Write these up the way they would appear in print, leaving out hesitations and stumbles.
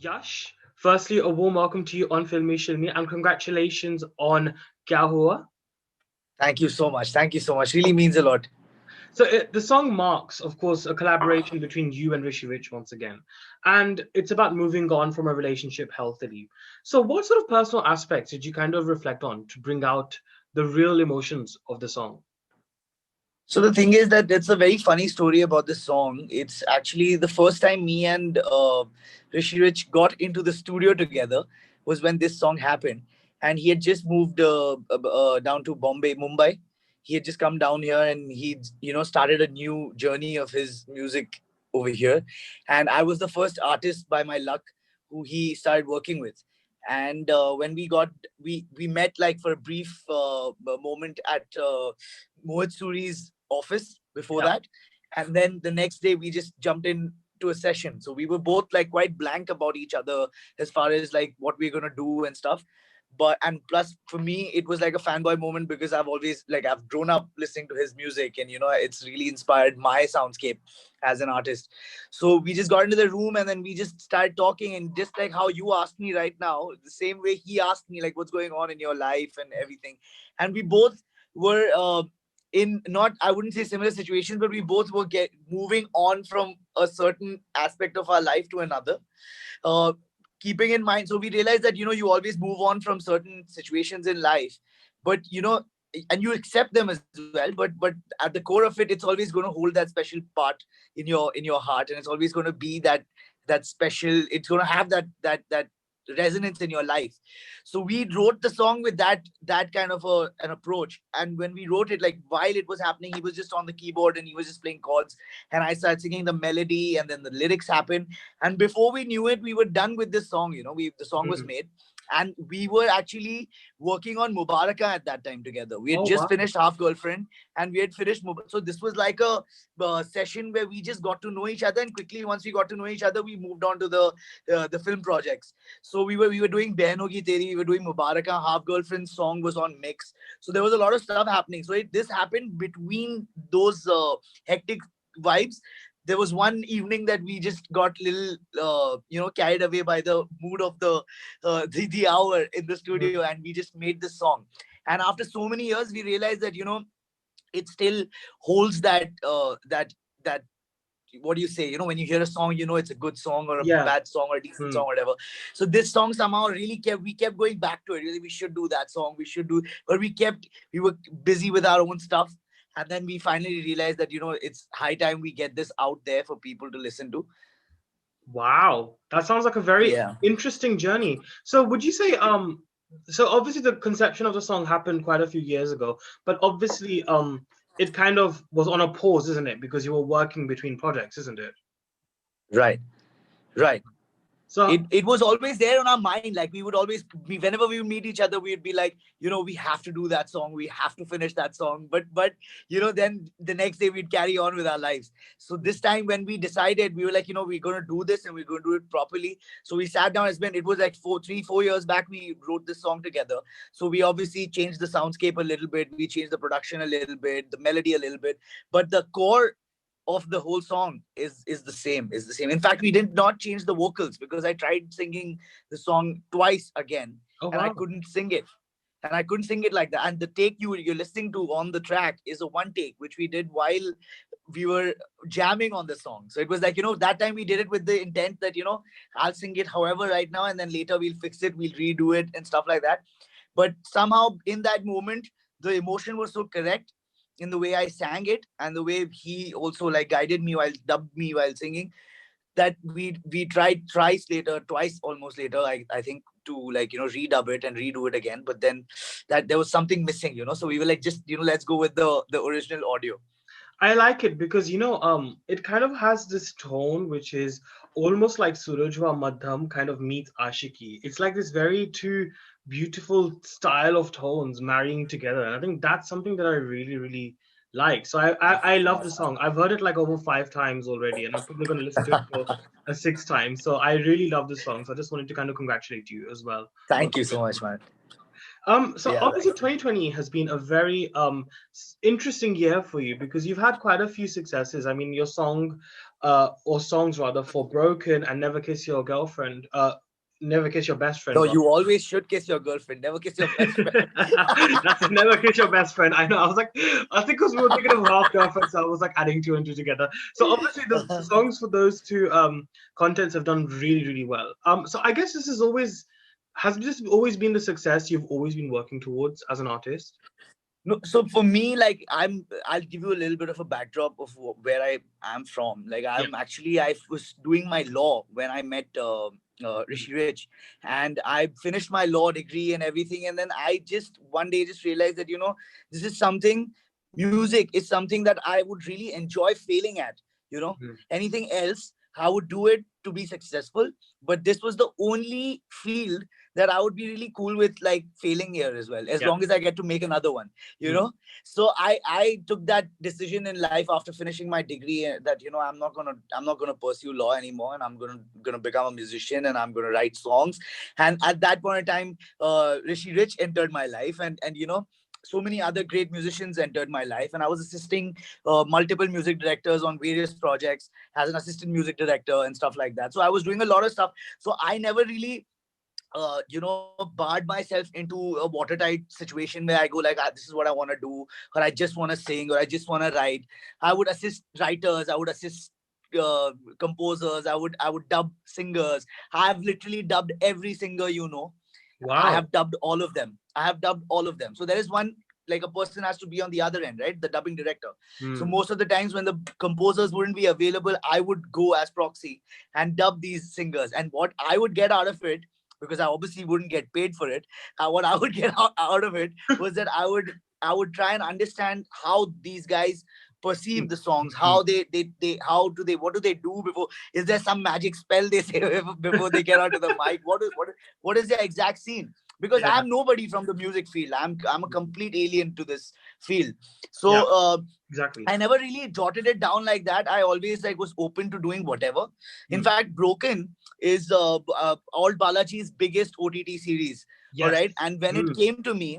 Yash, firstly, a warm welcome to you on Filme Shilmy and congratulations on Kya Hua. Thank you so much. Thank you so much. Really means a lot. The song marks, of course, a collaboration between you and Rishi Rich once again. And it's about moving on from a relationship healthily. So, what sort of personal aspects did you kind of reflect on to bring out the real emotions of the song? So the thing is that it's a very funny story about this song. It's actually the first time me and Rishi Rich got into the studio together was when this song happened, and he had just moved down to Mumbai. He had just come down here, and he started a new journey of his music over here. And I was the first artist by my luck who he started working with. And when we met like for a brief moment at Mohit Suri's office before Yeah. that, and then the next day we just jumped in to a session. So we were both like quite blank about each other as far as like what we're gonna do and stuff. But and plus for me it was like a fanboy moment because I've grown up listening to his music, and it's really inspired my soundscape as an artist. So we just got into the room, and then we just started talking, and just like how you asked me right now, the same way he asked me like what's going on in your life and everything. And we both were in, not, I wouldn't say similar situations, but we both were get moving on from a certain aspect of our life to another. uh, Keeping in mind, so we realized that you always move on from certain situations in life, but and you accept them as well, but at the core of it, it's always going to hold that special part in your heart, and it's always going to be that special, it's going to have that resonance in your life. So we wrote the song with that kind of an approach. And when we wrote it, like while it was happening, he was just on the keyboard and he was just playing chords, and I started singing the melody, and then the lyrics happened. And before we knew it, we were done with this song. The song was Mhm. made, and we were actually working on Mubaraka at that time together. We had Oh, just wow. finished Half Girlfriend, and we had finished so this was like a session where we just got to know each other, and quickly once we got to know each other, we moved on to the film projects. So we were doing Behan Hogi Teri, we were doing Mubaraka, Half Girlfriend song was on mix. So there was a lot of stuff happening. So this happened between those hectic vibes. There was one evening that we just got little carried away by the mood of the hour in the studio, and we just made this song. And after so many years, we realized that it still holds that what do you say, when you hear a song, it's a good song or a Yeah. bad song or a decent Hmm. song, whatever. So this song somehow really kept going back to it. Really, we should do that song, we should do. But we were busy with our own stuff, and then we finally realized that it's high time we get this out there for people to listen to. Wow. That sounds like a very Yeah. interesting journey. So, would you say, so obviously the conception of the song happened quite a few years ago, but obviously, it kind of was on a pause, isn't it? Because you were working between projects, isn't it? Right. Right. it So, it was always there on our mind. Like we would always whenever we would meet each other, we'd be like, we have to do that song, we have to finish that song. But then the next day we'd carry on with our lives. So this time when we decided, we were like, we're going to do this and we're going to do it properly. So we sat down. It was like 4 years back we wrote this song together. So we obviously changed the soundscape a little bit, we changed the production a little bit, the melody a little bit, but the core of the whole song is the same. In fact, we did not change the vocals because I tried singing the song twice again, oh and I wow. couldn't sing it. And I couldn't sing it like that. And the take you're listening to on the track is a one take, which we did while we were jamming on the song. So it was like, that time we did it with the intent that, I'll sing it however right now, and then later we'll fix it, we'll redo it and stuff like that. But somehow in that moment, the emotion was so correct in the way I sang it, and the way he also like guided me while dubbed me while singing, that we tried twice almost later, I think, to like redub it and redo it again. But then that there was something missing, so we were like, just let's go with the original audio. I like it because it kind of has this tone which is almost like Surajwa Madham kind of meets Ashiki. It's like this very two beautiful style of tones marrying together. And I think that's something that I really, really like. So I love the song. I've heard it like over 5 times already, and I'm probably going to listen to it for a sixth time. So I really love the song. So I just wanted to kind of congratulate you as well on Thank you the so much, man. so Yeah. obviously 2020 has been a very interesting year for you because you've had quite a few successes. I mean, your song or songs rather, for Broken and Never Kiss Your Girlfriend, Never Kiss Your Best Friend, No, rather. you always should kiss your girlfriend. Never kiss your best friend. That's it, Never Kiss Your Best Friend. I know. I was like, I think because we were thinking of half girlfriend, so I was like adding two and two together. So obviously the songs for those two contents have done really, really well. So I guess this is always has this always been the success you've always been working towards as an artist? No, so for me, like I'll give you a little bit of a backdrop of where I am from. Like Yeah. I was doing my law when I met Rishi Rich, and I finished my law degree and everything. And then I just one day just realized that this is something. Music is something that I would really enjoy failing at. Mhm. Anything else, I would do it to be successful. But this was the only field that I would be really cool with, like failing here as well, as Yeah. long as I get to make another one you Mm. know so I took that decision in life after finishing my degree, that I'm not gonna pursue law anymore, and I'm gonna become a musician, and I'm gonna write songs. And at that point in time, Rishi Rich entered my life, and so many other great musicians entered my life, and I was assisting multiple music directors on various projects as an assistant music director and stuff like that. So I was doing a lot of stuff. So I never really barred myself into a watertight situation where I go like, this is what I want to do, or I just want to sing, or I just want to write. I would assist writers, I would assist composers, I would dub singers. I have literally dubbed every singer. I Wow. have dubbed all of them. So there is one, like a person has to be on the other end, right? The dubbing director. So Mm. most of the times when the composers wouldn't be available, I would go as proxy and dub these singers. And what I would get out of it, because I obviously wouldn't get paid for it, what I would get out of it was that I would try and understand how these guys perceive the songs, Mhm. how they how do they what do they do before. Is there some magic spell they say before they get onto the mic? What is their exact scene? Because Yeah. I'm nobody from the music field. I'm a complete alien to this field. Yeah. So Exactly. I never really jotted it down like that. I always like was open to doing whatever. In Mm. fact, Broken is all Balaji's biggest OTT series. All Yes. right, and when it Mm. came to me,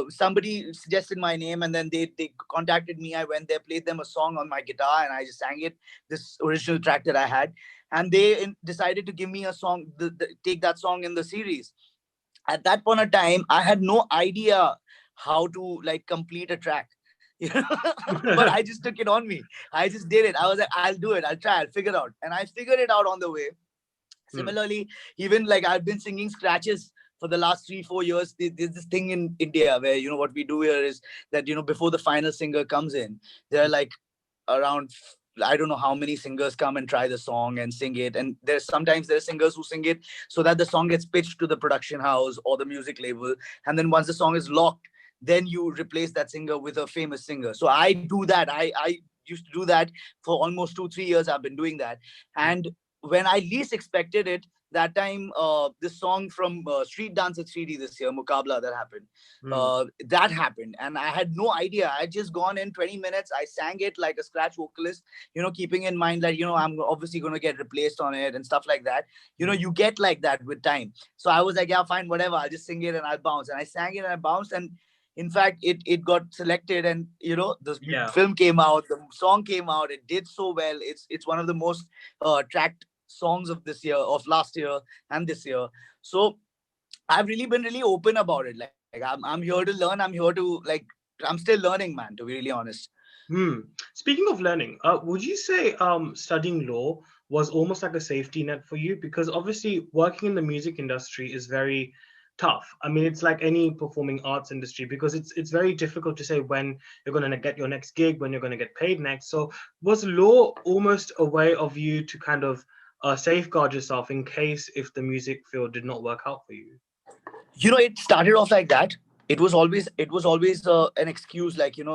somebody suggested my name, and then they contacted me. I went there, played them a song on my guitar, and I just sang it, this original track that I had, and they decided to give me a song, take that song in the series. At that point of time, I had no idea how to like complete a track. But I just took it on me. I just did it. I was like, I'll do it, I'll try, I'll figure it out, and I figured it out on the way. Mm. Similarly, even like I've been singing scratches for the last 3-4 years. There's this thing in India where what we do here is that before the final singer comes in, there are like around, I don't know how many singers come and try the song and sing it. And there's singers who sing it so that the song gets pitched to the production house or the music label. And then once the song is locked, then you replace that singer with a famous singer. So I do that. I used to do that for almost 2-3 years. I've been doing that. Mm. And when I least expected it, that time, this song from Street Dancer 3D this year, Mukabla, Mm. that happened, and I had no idea. I had just gone in 20 minutes. I sang it like a scratch vocalist, keeping in mind that I'm obviously going to get replaced on it and stuff like that. Mm. You get like that with time. So I was like, yeah, fine, whatever. I'll just sing it and I'll bounce. And I sang it and I bounced, and in fact, it got selected, and the Yeah. film came out, the song came out. It did so well. It's one of the most tracked songs of this year, of last year, and this year. So I've really been really open about it. Like I'm here to learn. I'm here to like I'm still learning, man. To be really honest. Hmm. Speaking of learning, would you say studying law was almost like a safety net for you? Because obviously working in the music industry is very tough. I mean, it's like any performing arts industry because it's very difficult to say when you're going to get your next gig, when you're going to get paid next. So was law almost a way of you to kind of safeguard yourself in case if the music field did not work out for you? It started off like that. It was always an excuse, like if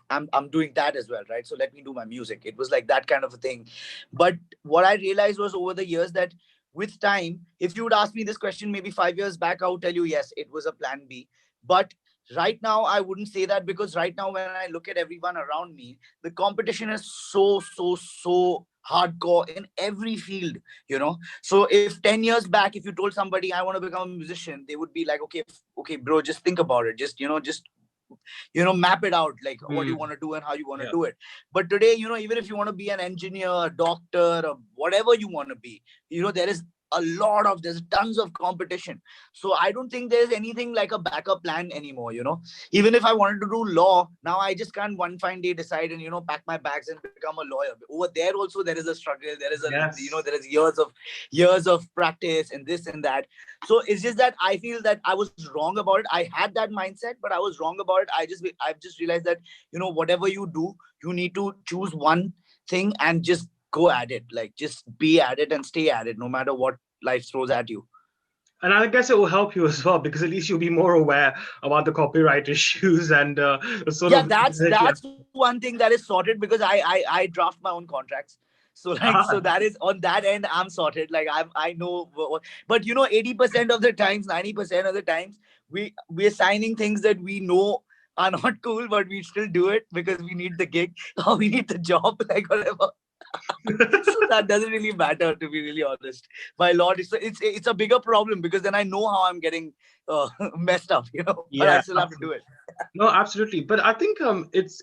I'm doing that as well, right? So let me do my music. It was like that kind of a thing. But what I realized was over the years that with time, if you would ask me this question maybe 5 years back, I would tell you yes, it was a plan B. But right now I wouldn't say that, because right now when I look at everyone around me, the competition is so hardcore in every field. So if 10 years back, if you told somebody I want to become a musician, they would be like, okay, okay, bro, just think about it. Just map it out, like what you Mm, want to do and how you want to yeah. do it. But today, even if you want to be an engineer, a doctor, or whatever you want to be, there is there's tons of competition. So I don't think there's anything like a backup plan anymore. Even if I wanted to do law now, I just can't one fine day decide and pack my bags and become a lawyer. Over there also there is a struggle, there is Yes. there is years of practice and this and that. So it's just that I feel that I was wrong about it. I had that mindset, but I was wrong about it. I've just realized that whatever you do, you need to choose one thing and just go at it. Like, just be at it and stay at it, no matter what life throws at you. And I guess it will help you as well because at least you'll be more aware about the copyright issues and the sort Yeah, of that's music. Yeah. that's one thing that is sorted, because I draft my own contracts. So like, so Ah, that is on that end I'm sorted. Like, I know. But 80% of the times, 90% of the times, we're signing things that we know are not cool, but we still do it because we need the gig or we need the job, like whatever. So that doesn't really matter, to be really honest. My lord, it's a bigger problem, because then I know how I'm getting messed up, but I yeah, still have to do absolutely. it. No, absolutely. But I think it's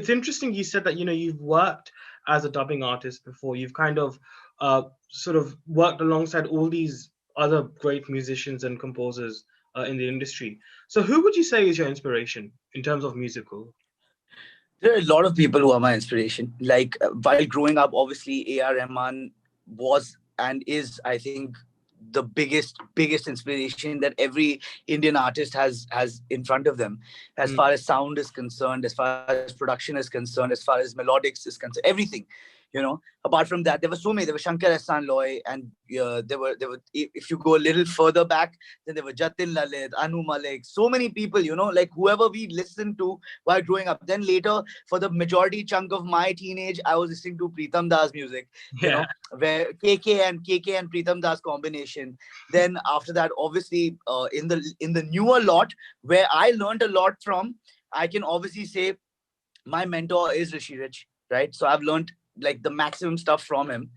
interesting you said that you've worked as a dubbing artist before. You've kind of sort of worked alongside all these other great musicians and composers in the industry. So who would you say is your inspiration in terms of musical? There are a lot of people who are my inspiration. Like, while growing up, obviously A.R. Rahman was and is, I think, the biggest inspiration that every Indian artist has in front of them, as Mm, far as sound is concerned, as far as production is concerned, as far as melodics is concerned, everything. Apart from that, there were so many. There was Shankar Ehsaan Loy, and there were. If you go a little further back, then there were Jatin Lalit, Anu Malik, so many people. Like whoever we listened to while growing up. Then later, for the majority chunk of my teenage, I was listening to Pritam Das music. yeah. Where KK and Pritam Das combination. Then after that, obviously, in the newer lot, where I learned a lot from, I can obviously say my mentor is Rishi Rich, right? So I've learned like the maximum stuff from him.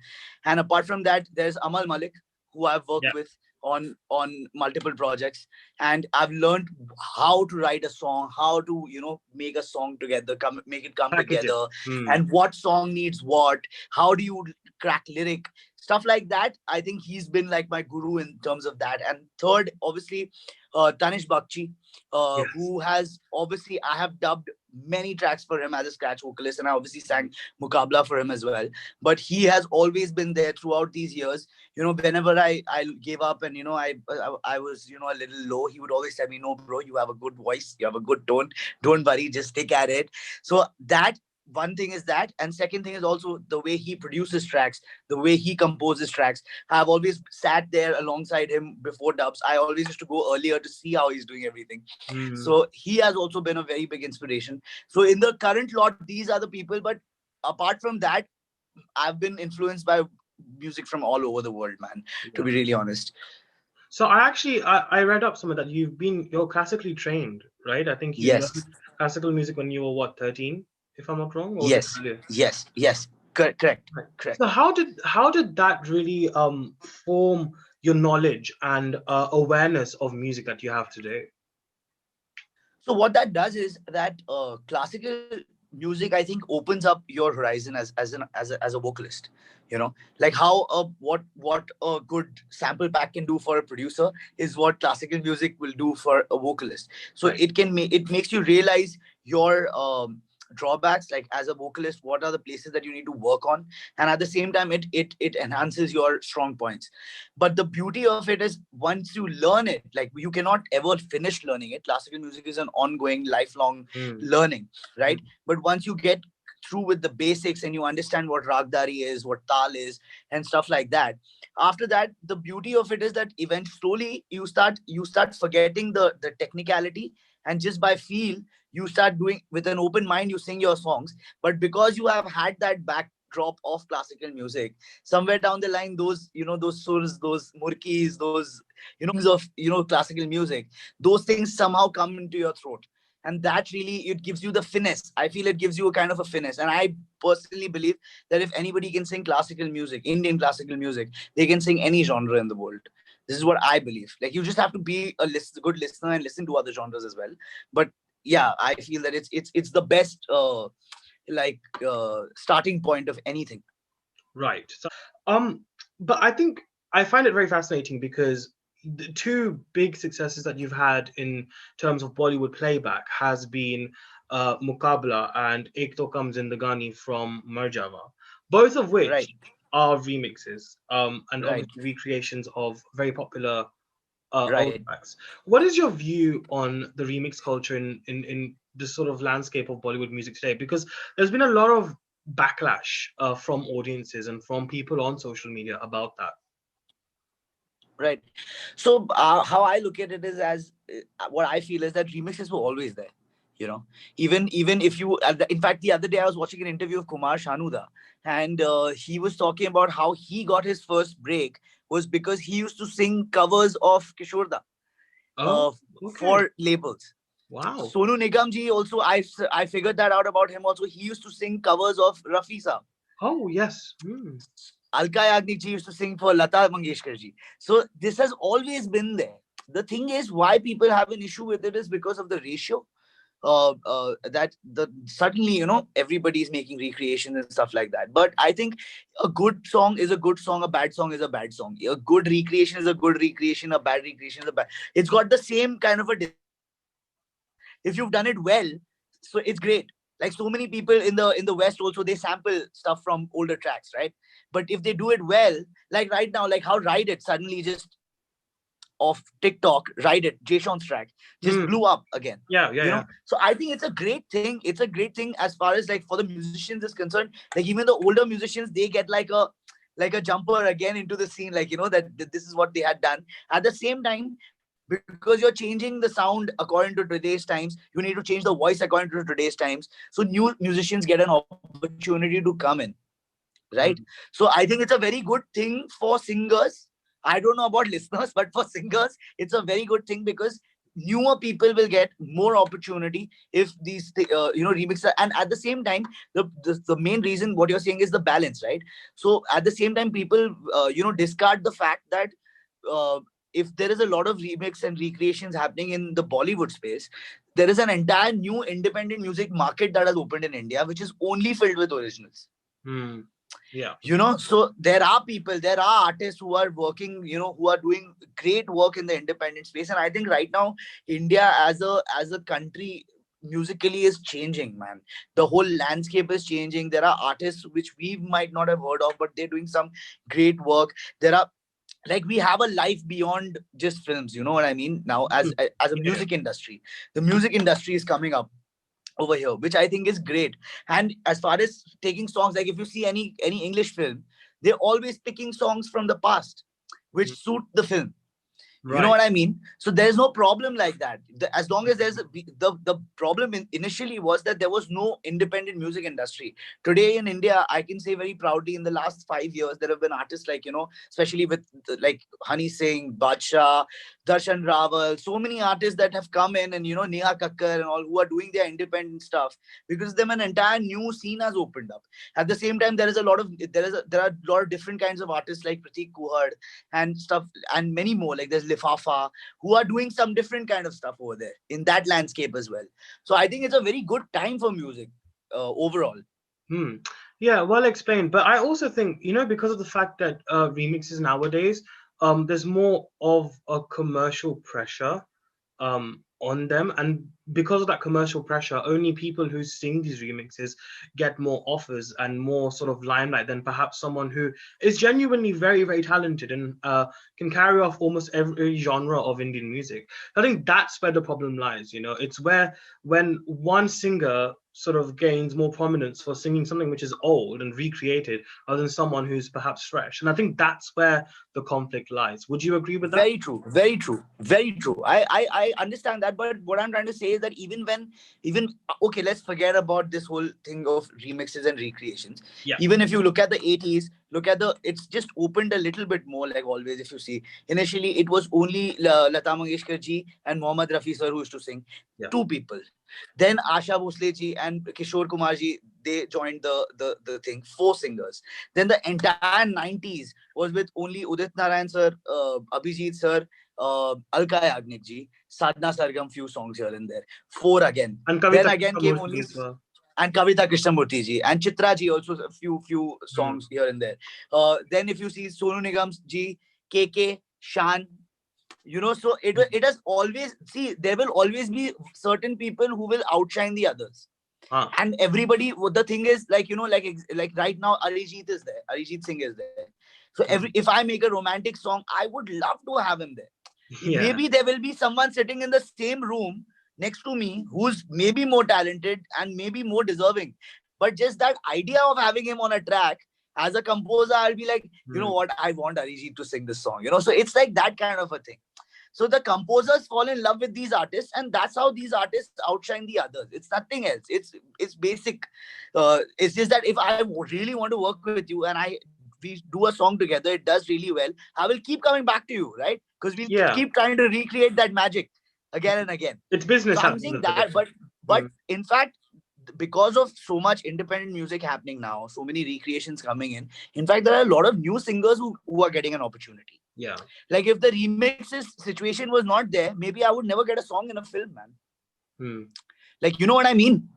And apart from that, there's Amal Malik, who I've worked Yeah. with on multiple projects, and I've learned how to write a song, how to make a song together, make it come Package it. together, Mm, and what song needs what, how do you crack lyric, stuff like that. I think he's been like my guru in terms of that. And third, obviously, Tanish Bakchi, yes. who has obviously, I have dubbed many tracks for him as a scratch vocalist, and I obviously sang Mukabla for him as well. But he has always been there throughout these years. Whenever I gave up and I was a little low, he would always tell me, "No, bro, you have a good voice, you have a good tone. Don't worry, just stick at it." So that one thing is that, and second thing is also the way he produces tracks, the way he composes tracks. I've always sat there alongside him before dubs. I always used to go earlier to see how he's doing everything. Mm. So he has also been a very big inspiration. So in the current lot, these are the people. But apart from that, I've been influenced by music from all over the world, man, to Yeah. be really honest. So I read up some of that. You're classically trained, right? I think you Yes, learned classical music when you were what, 13, if I'm not wrong, or was it yes, earlier? yes. Correct, Right. correct. So how did that really form your knowledge and awareness of music that you have today? So what that does is that classical music, I think, opens up your horizon as a vocalist. Like how what a good sample pack can do for a producer is what classical music will do for a vocalist. So Right. it makes you realize your drawbacks, like as a vocalist, what are the places that you need to work on, and at the same time, it enhances your strong points. But the beauty of it is, once you learn it, like, you cannot ever finish learning it. Classical music is an ongoing, lifelong Mm. learning, Mm. right? But once you get through with the basics and you understand what ragdari is, what tal is, and stuff like that, after that, the beauty of it is that eventually you start forgetting the technicality, and just by feel, you start doing with an open mind, you sing your songs. But because you have had that backdrop of classical music, somewhere down the line, those surs, those murkis, those of classical music, those things somehow come into your throat. And that really, it gives you the finesse. I feel it gives you a kind of a finesse. And I personally believe that if anybody can sing classical music, Indian classical music, they can sing any genre in the world. This is what I believe. Like, you just have to be a good listener and listen to other genres as well. But yeah, I feel that it's the best starting point of anything. Right. But I think I find it very fascinating because the two big successes that you've had in terms of Bollywood playback has been Mukabla and Ek To Kam Zindagani from Marjava, both of which Right, are remixes, and right, obviously recreations of very popular old right. tracks. What is your view on the remix culture in this sort of landscape of Bollywood music today? Because there's been a lot of backlash from audiences and from people on social media about that. Right. So how I look at it is as what I feel is that remixes were always there. You know, even if you, in fact, the other day I was watching an interview of Kumar Shanuda, and he was talking about how he got his first break was because he used to sing covers of Kishorda Oh, uh, okay. for labels. Wow. Sonu Nigam ji also, I figured that out about him also. He used to sing covers of Rafi Saab. Oh, yes. Hmm. Alka Yagnik ji used to sing for Lata Mangeshkar ji. So this has always been there. The thing is, why people have an issue with it is because of the ratio. That the suddenly, everybody is making recreations and stuff like that. But I think a good song is a good song, a bad song is a bad song. A good recreation is a good recreation, a bad recreation is a bad. It's got the same kind of a if you've done it well, so it's great. Like so many people in the west also, they sample stuff from older tracks, right? But if they do it well, like right now, like how Ride It suddenly just off TikTok, Ride It, Jay Sean's track, just Hmm. blew up again. Yeah, yeah, yeah. So I think it's a great thing. It's a great thing as far as like for the musicians is concerned. Like even the older musicians, they get like a jumper again into the scene, like that this is what they had done. At the same time, because you're changing the sound according to today's times, you need to change the voice according to today's times. So new musicians get an opportunity to come in, right? So Hmm. I think it's a very good thing for singers. I don't know about listeners, but for singers, it's a very good thing because newer people will get more opportunity if these remixes. And at the same time, the main reason what you're saying is the balance, right? So at the same time, people discard the fact that uh, if there is a lot of remix and recreations happening in the Bollywood space, there is an entire new independent music market that has opened in India, which is only filled with originals. Hmm. Yeah. So there are people, there are artists who are working, who are doing great work in the independent space. And I think right now, India as a country musically is changing, man. The whole landscape is changing. There are artists which we might not have heard of, but they're doing some great work. There are, like, we have a life beyond just films, you know what I mean? Now Hmm. as a Yeah. music industry, the music industry is coming up over here, which I think is great. And as far as taking songs, like if you see any English film, they're always picking songs from the past which Hmm. suit the film. You know Right. what I mean? So there's no problem like that. As long as the problem initially was that there was no independent music industry. Today in India, I can say very proudly, in the last 5 years, there have been artists like, especially with like Honey Singh, Badshah, Darshan Rawal, so many artists that have come in, and Neha Kakkar and all, who are doing their independent stuff because them an entire new scene has opened up. At the same time, there are a lot of different kinds of artists like Pratik Kuhad and stuff, and many more. Like there's Lifafa, who are doing some different kind of stuff over there in that landscape as well. So I think it's a very good time for music overall. Hmm. Yeah, well explained. But I also think, because of the fact that remixes nowadays, there's more of a commercial pressure on them, and because of that commercial pressure, only people who sing these remixes get more offers and more sort of limelight than perhaps someone who is genuinely very, very talented and can carry off almost every genre of Indian music. I think that's where the problem lies. It's where when one singer sort of gains more prominence for singing something which is old and recreated rather than someone who's perhaps fresh. And I think that's where the conflict lies. Would you agree with that? Very true, very true, very true. I understand that, but what I'm trying to say is that even okay, let's forget about this whole thing of remixes and recreations. Yeah. Even if you look at the 80s, it's just opened a little bit more. Like always, if you see, initially it was only Lata Mangeshkar ji and Mohammad Rafi sir who used to sing, Yeah. two people. Then Asha Bhosle ji and Kishore Kumar ji, they joined the thing, four singers. Then the entire 90s was with only Udit Narayan sir, Abhijit sir, Alka Yagnik ji, Sadhna Sargam, few songs here and there. Four again. And Then Kavita again came Krishnamurti only as well. and Kavita Krishnamurti ji and Chitra ji also a few Hmm. songs here and there. Then if you see Sonu Nigam ji, KK, Shan, so it has always, see, there will always be certain people who will outshine the others. Ah. And everybody, what the thing is, like right now, Arijit is there, Arijit Singh is there. So if I make a romantic song, I would love to have him there. Yeah. Maybe there will be someone sitting in the same room next to me who's maybe more talented and maybe more deserving. But just that idea of having him on a track as a composer, I'll be like, you know what, I want Arijit to sing this song. So it's like that kind of a thing. So the composers fall in love with these artists, and that's how these artists outshine the others. It's nothing else. It's basic. It's just that if I really want to work with you and we do a song together, it does really well, I will keep coming back to you, right? Because we'll Yeah. keep trying to recreate that magic again and again. It's So business at I'm the end saying of the that, day. but in fact, because of so much independent music happening now, so many recreations coming in fact, there are a lot of new singers who are getting an opportunity. Yeah. Like if the remixes situation was not there, maybe I would never get a song in a film, man. Like, you know what I mean?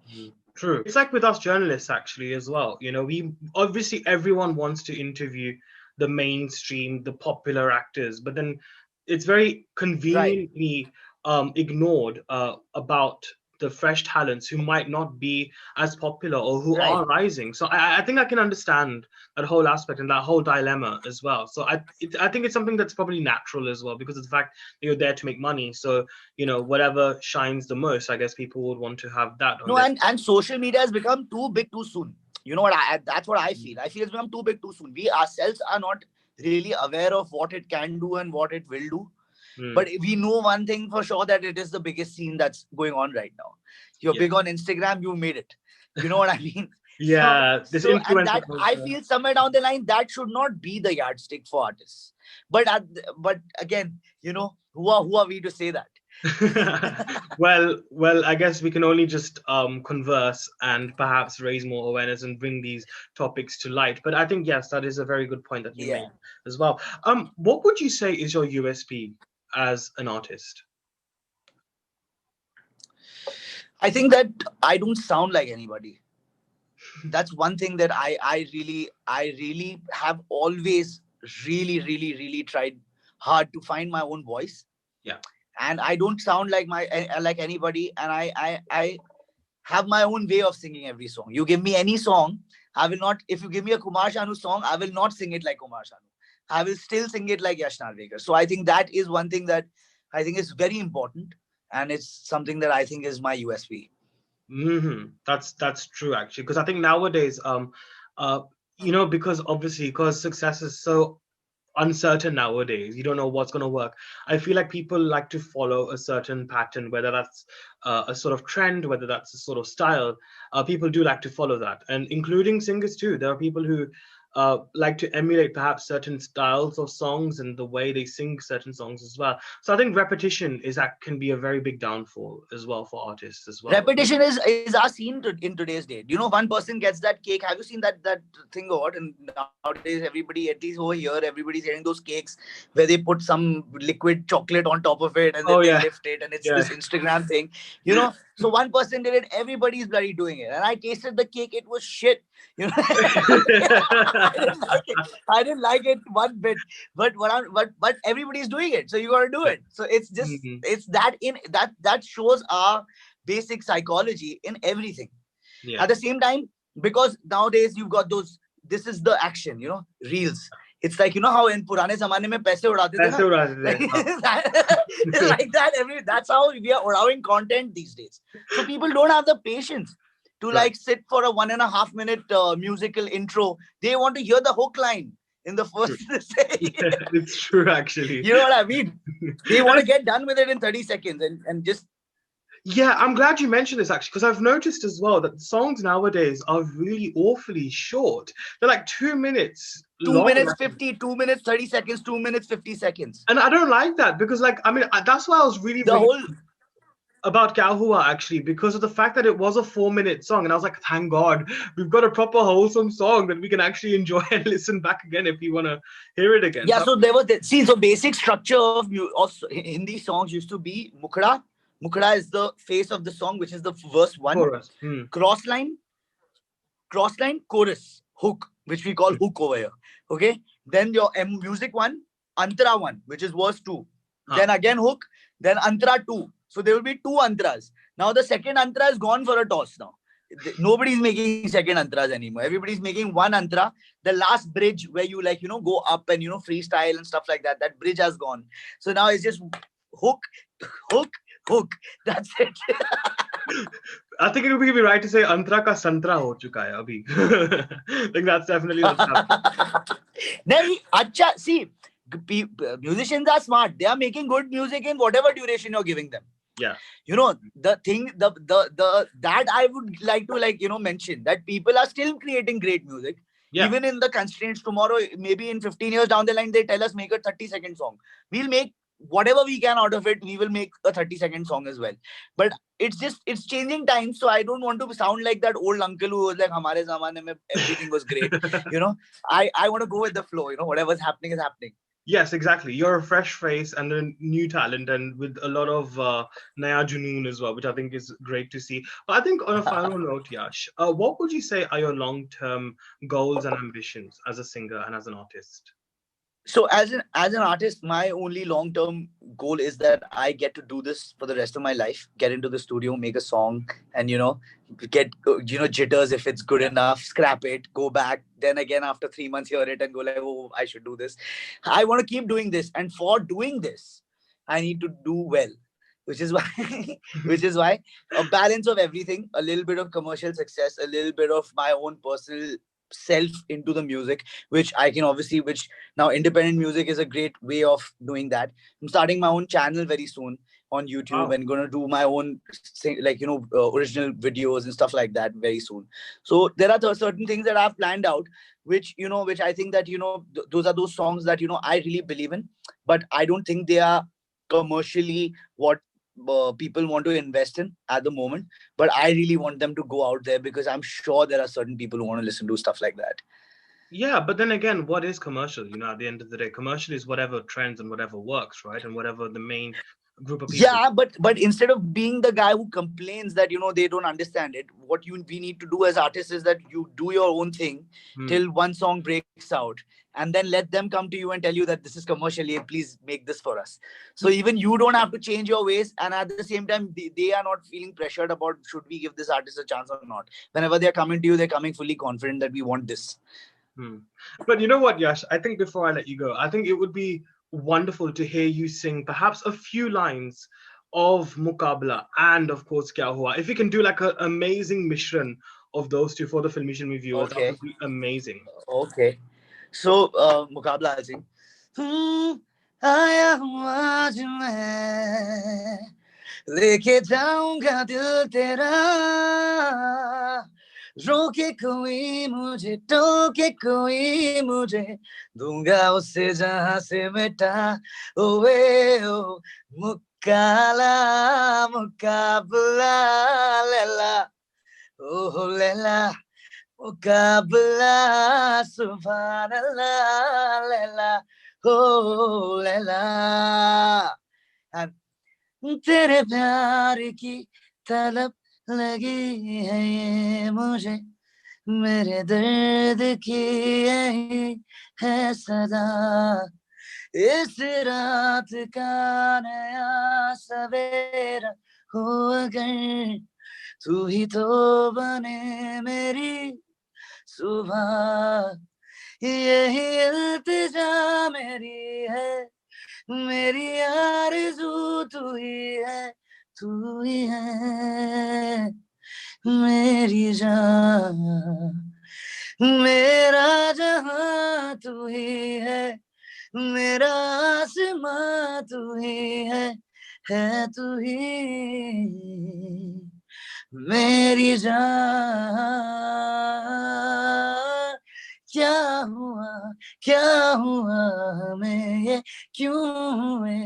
True. It's like with us journalists actually as well. We obviously, everyone wants to interview the mainstream, the popular actors, but then it's very Right. conveniently ignored about the fresh talents who might not be as popular or who Right. are rising. So I think I can understand that whole aspect and that whole dilemma as well. So I think it's something that's probably natural as well, because of the fact that you're there to make money. So whatever shines the most, I guess people would want to have that on No, their. and social media has become too big too soon. You know what? That's what I feel. I feel it's become too big too soon. We ourselves are not really aware of what it can do and what it will do. But we know one thing for sure, that it is the biggest scene that's going on right now. You're big on Instagram, you made it. You know what I mean? Yeah, this And influencer that, I culture. feel somewhere down the line, that should not be the yardstick for artists. But again, who are we to say that? Well, I guess we can only just converse and perhaps raise more awareness and bring these topics to light. But I think yes, that is a very good point that you Yeah. made as well. What would you say is your USP as an artist? I think that I don't sound like anybody. That's one thing that I really have always really tried hard to find my own voice. Yeah. And I don't sound like anybody, and I have my own way of singing every song. You give me any song, I will not. If you give me a Kumar Sanu song, I will not sing it like Kumar Sanu. I will still sing it like Yash Narvekar. So I think that is one thing that I think is very important, and it's something that I think is my USP. That's true actually, because I think nowadays, uh, because obviously, because success is so uncertain nowadays, you don't know what's going to work. I feel like people like to follow a certain pattern, whether that's a sort of trend, whether that's a sort of style. People do like to follow that, and including singers too. There are people who like to emulate perhaps certain styles of songs and the way they sing certain songs as well. So I think repetition can be a very big downfall as well for artists as well. Repetition is our scene in today's date. One person gets that cake. Have you seen that thing or what? And nowadays, everybody, at least over here, everybody's getting those cakes where they put some liquid chocolate on top of it, and then Oh they yeah, lift it, and it's yeah. this Instagram thing. So one person did it. Everybody's bloody doing it, and I tasted the cake. It was shit. I didn't like it. I didn't like it one bit. But everybody's doing it, so you got to do it. So it's just it's that in that shows our basic psychology in everything. Yeah. At the same time, because nowadays you've got those, this is the action, reels. It's like, how in purane zamane mein paise udate the na? Like that. That's how we are allowing content these days. So people don't have the patience to like sit for a 1.5 minute musical intro. They want to hear the hook line in the first It's true actually. You know what I mean? They want to get done with it in 30 seconds and just. Yeah, I'm glad you mentioned this actually, because I've noticed as well that songs nowadays are really awfully short. They're like 2 minutes 2 long. minutes 50, 2 minutes 30 seconds, 2 minutes 50 seconds. And I don't like that, because like, I mean, that's why I was really, The really. whole about Kya Hua actually, because of the fact that it was a 4 minute song, and I was like, thank God, we've got a proper wholesome song that we can actually enjoy and listen back again if we want to hear it again. Yeah, So so there was see, so basic structure of Hindi songs used to be Mukda. Mukda is the face of the song, which is the verse one. chorus. Cross line, chorus, hook, which we call hook over here. Okay. Then your music one, Antara one, which is verse two. Huh. Then again hook, then Antara two. So there will be two Antaras. Now the second Antara is gone for a toss now. Nobody's making second Antras anymore. Everybody's making one Antara. The last bridge where you like, go up and, freestyle and stuff like that. That bridge has gone. So now it's just hook, hook, hook. That's it. I think it would be right to say Antra ka Santra ho chuka hai abhi. Like that's definitely what's happening. Then, acha, see, musicians are smart. They are making good music in whatever duration you're giving them. Yeah. The thing, that I would like to mention that people are still creating great music. Yeah. Even in the constraints tomorrow, maybe in 15 years down the line, they tell us make a 30-second song. We'll make whatever we can out of it. We will make a 30-second song as well. But it's changing times. So I don't want to sound like that old uncle who was like, Hamare zamane mein everything was great. I want to go with the flow. Whatever's happening is happening. Yes, exactly. You're a fresh face and a new talent, and with a lot of Naya Junoon as well, which I think is great to see. But I think on a final note, Yash, what would you say are your long-term goals and ambitions as a singer and as an artist? So as an artist, my only long term goal is that I get to do this for the rest of my life. Get into the studio, make a song, and get jitters if it's good enough. Scrap it, go back. Then again, after 3 months, hear it and go like, oh, I should do this. I want to keep doing this, and for doing this, I need to do well. Which is why, which is why a balance of everything, a little bit of commercial success, a little bit of my own personal self into the music, which I can obviously, which now independent music is a great way of doing that. I'm starting my own channel very soon on YouTube. Wow. And going to do my own original videos and stuff like that very soon. So there are certain things that I've planned out, which I think that those are those songs that I really believe in, but I don't think they are commercially what people want to invest in at the moment. But I really want them to go out there, because I'm sure there are certain people who want to listen to stuff like that. Yeah, but then again, what is commercial? At the end of the day, commercial is whatever trends and whatever works, right? And whatever the main group of people. Yeah, but instead of being the guy who complains that they don't understand it, what we need to do as artists is that you do your own thing till one song breaks out, and then let them come to you and tell you that this is commercially, please make this for us. So even you don't have to change your ways, and at the same time they are not feeling pressured about should we give this artist a chance or not. Whenever they're coming to you, they're coming fully confident that we want this. But you know what, Yash? I think before I let you go, I think it would be wonderful to hear you sing perhaps a few lines of Muqabla and, of course, Kya Hua. If you can do like an amazing mishran of those two for the Filme Shilmy viewers, that Okay. would be amazing. Okay. So, Muqabla, I'll sing. आया हूँ आज मैं लेके जाऊंगा दिल तेरा रोके कोई मुझे टोके कोई मुझे दूंगा उससे जहां से मिटा ओए ओ मुकाला मुकाबला लेला ओ लेला मुकाबला सुभान अल्लाह लेला हो लेला तेरे प्यार की तलब लगी है ये मुझे मेरे दर्द की यही है सदा इस रात का नया सवेरा हो अगर तू ही तो बने मेरी सुबह यही इल्तिजा मेरी है मेरी आरज़ू तू ही है मेरी जान मेरा जहां तू ही है मेरा आसमां तू ही है तू ही मेरी जान क्या हुआ क्या हुआ हमें ये क्यों हुए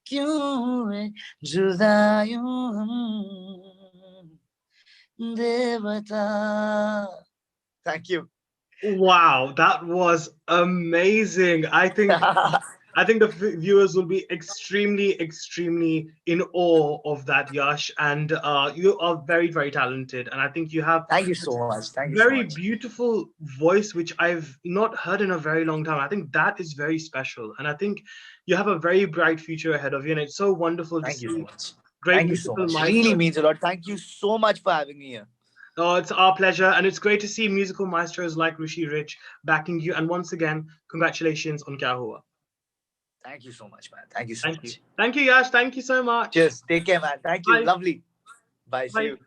क्यों हुए जुदा यूं हम देवता. Thank you. Wow, that was amazing. I think the viewers will be extremely, extremely in awe of that, Yash. And you are very, very talented. And I think you have Thank you this so much. Thank you so very much. beautiful voice, which I've not heard in a very long time. I think that is very special. And I think you have a very bright future ahead of you. And it's so wonderful to Thank you so see much. great Thank you so musical much. Really maestros. means a lot. Thank you so much for having me here. Oh, it's our pleasure. And it's great to see musical maestros like Rishi Rich backing you. And once again, congratulations on Kya Hua. Thank you so much, man. Thank you so Thank you. much. Thank you, Yash. Thank you so much. Cheers. Take care, man. Thank you. Bye. Lovely. Bye. See Bye. you.